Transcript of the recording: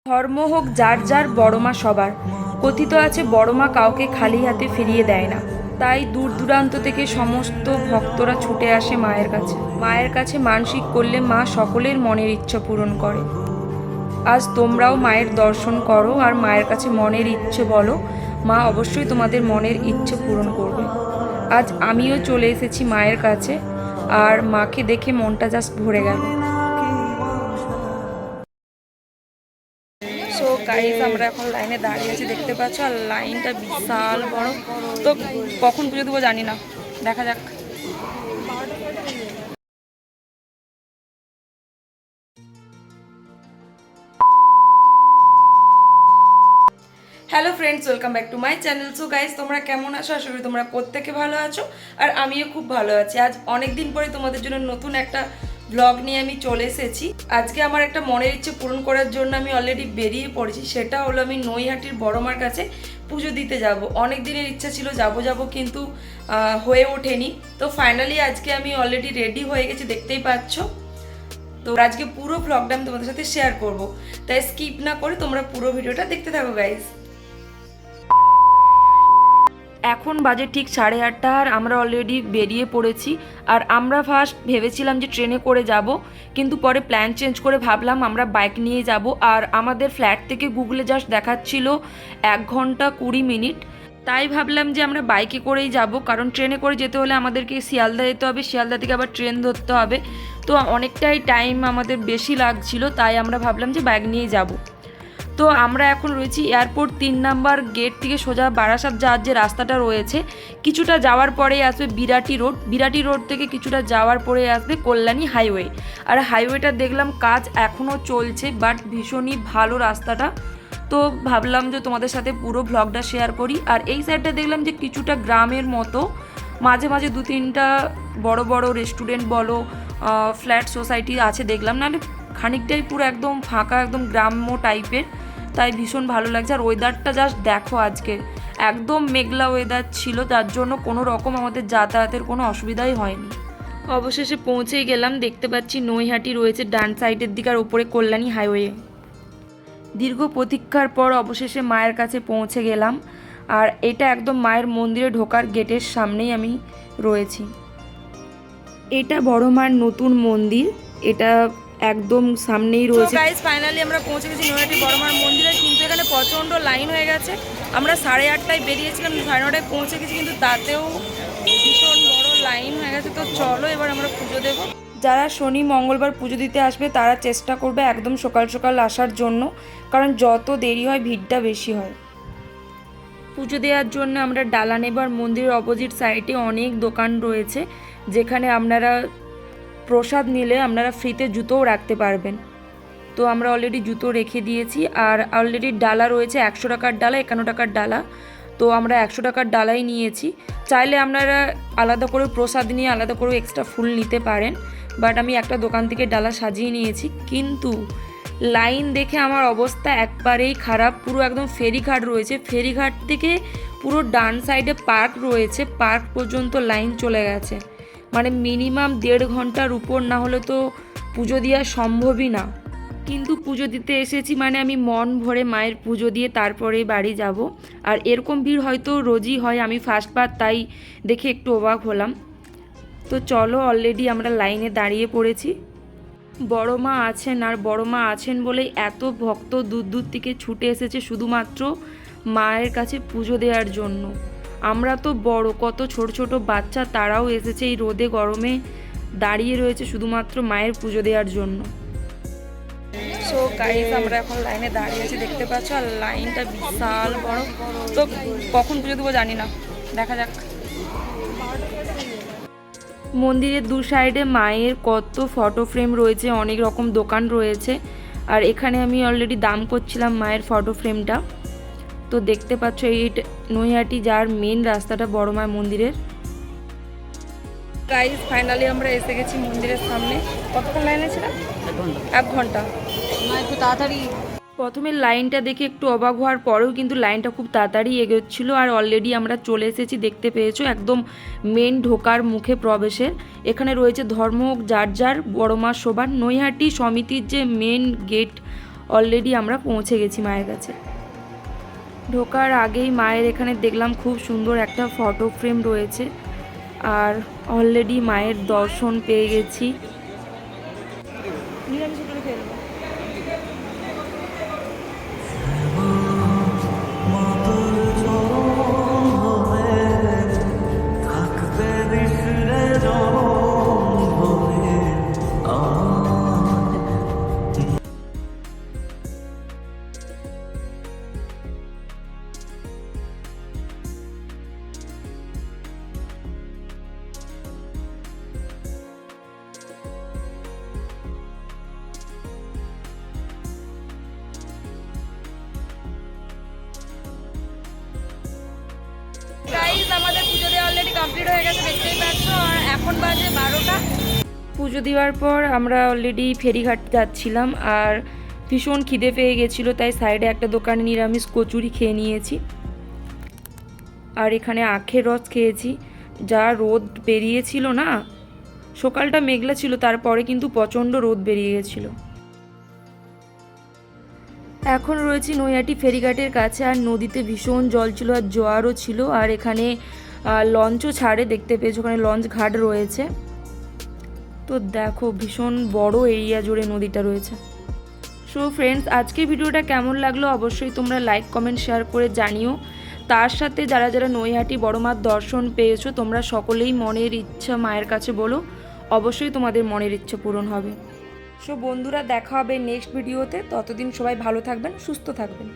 ধর্ম হোক যার যার, বড় মা সবার। কথিত আছে বড় মা কাউকে খালি হাতে ফিরিয়ে দেয় না। তাই দূর দূরান্ত থেকে সমস্ত ভক্তরা ছুটে আসে মায়ের কাছে মানসিক করলে মা সকলের মনের ইচ্ছা পূরণ করে। আজ তোমরাও মায়ের দর্শন করো আর মায়ের কাছে মনের ইচ্ছে বলো, মা অবশ্যই তোমাদের মনের ইচ্ছে পূরণ করবে। আজ আমিও চলে এসেছি মায়ের কাছে, আর মাকে দেখে মনটা জাস্ট ভরে গেল। সো গাইজ, আমরা এখন লাইনে দাঁড়িয়ে আছি, দেখতে পাচ্ছ, আর লাইনটা বিশাল বড়। তো কখন পুজো দেবো জানি না, দেখা যাক। Hello friends, welcome back to my channel. So guys, তোমরা কেমন আছো? আশা করি তোমরা প্রত্যেকে ভালো আছো, আর আমিও খুব ভালো আছি। আজ অনেক দিন পরে তোমাদের জন্য নতুন একটা ব্লগ নিয়ে আমি চলে এসেছি। আজকে আমার একটা মনের ইচ্ছে পূরণ করার জন্য আমি অলরেডি বেরিয়ে পড়েছি। সেটা হলো আমি নৈহাটির বড়মার কাছে পুজো দিতে যাব। অনেক দিনের ইচ্ছা ছিল যাব কিন্তু হয়ে ওঠেনি। তো ফাইনালি আজকে আমি অলরেডি রেডি হয়ে গেছি, দেখতেই পাচ্ছ। তো আজকে পুরো ব্লগটা আমি তোমাদের সাথে শেয়ার করব, তাই স্কিপ না করে তোমরা পুরো ভিডিওটা দেখতে থাকো গাইজ। এখন বাজে ঠিক 8:30, আর আমরা অলরেডি বেরিয়ে পড়েছি। আর আমরা ফার্স্ট ভেবেছিলাম যে ট্রেনে করে যাব, কিন্তু পরে প্ল্যান চেঞ্জ করে ভাবলাম আমরা বাইক নিয়ে যাব। আর আমাদের ফ্ল্যাট থেকে গুগলে জাস্ট দেখাচ্ছিল 1 ঘন্টা 20 মিনিট। তাই ভাবলাম যে আমরা বাইকে করেই যাব, কারণ ট্রেনে করে যেতে হলে আমাদেরকে শিয়ালদা যেতে হবে, শিয়ালদা থেকে আবার ট্রেন ধরতে হবে। তো অনেকটাই টাইম আমাদের বেশি লাগছিল, তাই আমরা ভাবলাম যে বাইক নিয়েই যাব। তো আমরা এখন রয়েছি এয়ারপোর্ট 3 নাম্বার গেট থেকে সোজা বারাসাত যাওয়ার যে রাস্তাটা রয়েছে, কিছুটা যাওয়ার পরেই আসবে বিরাটি রোড থেকে কিছুটা যাওয়ার পরে আসবে কল্যাণী হাইওয়ে। আর হাইওয়েটা দেখলাম কাজ এখনও চলছে, বাট ভীষণই ভালো রাস্তাটা। তো ভাবলাম যে তোমাদের সাথে পুরো ব্লগটা শেয়ার করি। আর এই সাইডটা দেখলাম যে কিছুটা গ্রামের মতো, মাঝে মাঝে 2-3টা বড় বড় রেস্টুরেন্ট বলো, ফ্ল্যাট সোসাইটি আছে দেখলাম, নাহলে খানিকটাই পুরো একদম ফাঁকা, একদম গ্রাম্য টাইপের। তাই ভীষণ ভালো লাগছে। আর ওয়েদারটা জাস্ট দেখো, আজকে একদম মেঘলা ওয়েদার ছিল, যার জন্য কোনো রকম আমাদের যাতায়াতের কোনো অসুবিধাই হয়নি। অবশেষে পৌঁছেই গেলাম, দেখতে পাচ্ছি নৈহাটি রয়েছে ডান সাইডের দিকে, আর ওপরে কল্যাণী হাইওয়ে। দীর্ঘ প্রতীক্ষার পর অবশেষে মায়ের কাছে পৌঁছে গেলাম। আর এটা একদম মায়ের মন্দিরে ঢোকার গেটের সামনেই আমি রয়েছি। এটা বড় মায়ের নতুন মন্দির, এটা একদম সামনেই রয়েছে। গাইস, ফাইনালি আমরা পৌঁছে গেছি নৈহাটি বড় মার মন্দিরে, কিন্তু এখানে প্রচণ্ড লাইন হয়ে গেছে। আমরা 8:30টায় বেরিয়েছিলাম, 9:30টায় পৌঁছে গেছি, কিন্তু তাতেও ভীষণ বড় লাইন হয়ে গেছে। তো চলো এবার আমরা পুজো দেবো। যারা শনি মঙ্গলবার পুজো দিতে আসবে তারা চেষ্টা করবে একদম সকাল সকাল আসার জন্য, কারণ যত দেরি হয় ভিড়টা বেশি হয়। পুজো দেওয়ার জন্য আমরা ডালা নেব। আর মন্দিরের অপোজিট সাইডে অনেক দোকান রয়েছে, যেখানে আপনারা প্রসাদ নিলে আপনারা ফ্রিতে জুতোও রাখতে পারবেন। তো আমরা অলরেডি জুতো রেখে দিয়েছি। আর অলরেডি ডালা রয়েছে 100 টাকার ডালা, 51 টাকার ডালা। তো আমরা 100 টাকার ডালাই নিয়েছি। চাইলে আপনারা আলাদা করে প্রসাদ নিয়ে আলাদা করে এক্সট্রা ফুল নিতে পারেন, বাট আমি একটা দোকান থেকে ডালা সাজিয়ে নিয়েছি। কিন্তু লাইন দেখে আমার অবস্থা একবারেই খারাপ। পুরো একদম ফেরিঘাট রয়েছে, ফেরিঘাট থেকে পুরো ডান সাইডে পার্ক রয়েছে, পার্ক পর্যন্ত লাইন চলে গেছে। মানে মিনিমাম 1.5 ঘন্টার উপর না হলে তো পুজো দেওয়া সম্ভবই না। কিন্তু পুজো দিতে এসেছি মানে আমি মন ভরে মায়ের পুজো দিয়ে তারপরে বাড়ি যাব। আর এরকম ভিড় হয়তো রোজই হয়, আমি ফার্স্টবার তাই দেখে একটু অবাক হলাম। তো চলো, অলরেডি আমরা লাইনে দাঁড়িয়ে পড়েছি। বড় মা আছেন, আর বড় মা আছেন বলেই এত ভক্ত দূর দূর থেকে ছুটে এসেছে শুধুমাত্র মায়ের কাছে পুজো দেওয়ার জন্য। আমরা তো বড়, কত ছোট ছোট বাচ্চা তারাও এসেছে, এই রোদে গরমে দাঁড়িয়ে রয়েছে শুধুমাত্র মায়ের পুজো দেওয়ার জন্য। সো গাইস, আমরা এখন লাইনে দাঁড়িয়ে আছি, দেখতে পাচ্ছ, আর লাইনটা বিশাল বড়। তো কখন পুজো দেবো জানি না, দেখা যাক। মন্দিরের দু সাইডে মায়ের কত ফটো ফ্রেম রয়েছে, অনেক রকম দোকান রয়েছে। আর এখানে আমি অলরেডি দাম করছিলাম মায়ের ফটো ফ্রেমটা। তো দেখতে পাচ্ছ এই নৈহাটি যার মেন রাস্তাটা বড় মায়ের মন্দিরের। গাইস, ফাইনালি আমরা এসে গেছি মন্দিরের সামনে। কতক্ষণ লাইনে ছিলাম? 1 ঘন্টা। একটু তাড়াতাড়ি প্রথমে লাইনটা দেখে একটু অবাক হওয়ার পরেও কিন্তু লাইনটা খুব তাড়াতাড়ি এগোচ্ছিলো। আর অলরেডি আমরা চলে এসেছি, দেখতে পেয়েছো, একদম মেন ঢোকার মুখে প্রবেশের। এখানে রয়েছে ধর্ম যার যার, বড় মা সবার। নৈহাটি সমিতির যে মেন গেট অলরেডি আমরা পৌঁছে গেছি মায়ের কাছে। ঢোকার আগেই মায়ের এখানে দেখলাম খুব সুন্দর একটা ফটো ফ্রেম রয়েছে, আর অলরেডি মায়ের দর্শন পেয়ে গেছি। গাইস, আমাদের পুজো দেওয়া অলরেডি কমপ্লিট হয়ে গেছে, দেখতেই পাচ্ছ। আর এখন বাজে 12টা। পুজো দেওয়ার পর আমরা অলরেডি ফেরিঘাট যাচ্ছিলাম, আর ভীষণ খিদে পেয়ে গেছিলো, তাই সাইডে একটা দোকানে নিরামিষ কচুরি খেয়ে নিয়েছি। আর এখানে আখের রস খেয়েছি। যা রোদ বেরিয়েছিল না, সকালটা মেঘলা ছিল, তারপরে কিন্তু প্রচণ্ড রোদ বেরিয়ে গেছিলো। এখন রয়েছি নৈহাটি ফেরিঘাটের কাছে, আর নদীতে ভীষণ জল ছিল আর জোয়ারও ছিল। আর এখানে লঞ্চও ছাড়ে, দেখতে পেয়েছো ওখানে লঞ্চ ঘাট রয়েছে। তো দেখো ভীষণ বড় এরিয়া জুড়ে নদীটা রয়েছে। সো ফ্রেন্ডস, আজকের ভিডিওটা কেমন লাগলো অবশ্যই তোমরা লাইক কমেন্ট শেয়ার করে জানিও। তার সাথে যারা যারা নৈহাটি বড় মার দর্শন পেয়েছো তোমরা সকলেই মনের ইচ্ছা মায়ের কাছে বলো, অবশ্যই তোমাদের মনের ইচ্ছা পূরণ হবে। সো বন্ধুরা, দেখা হবে নেক্সট ভিডিওতে। ততদিন সবাই ভালো থাকবেন, সুস্থ থাকবেন।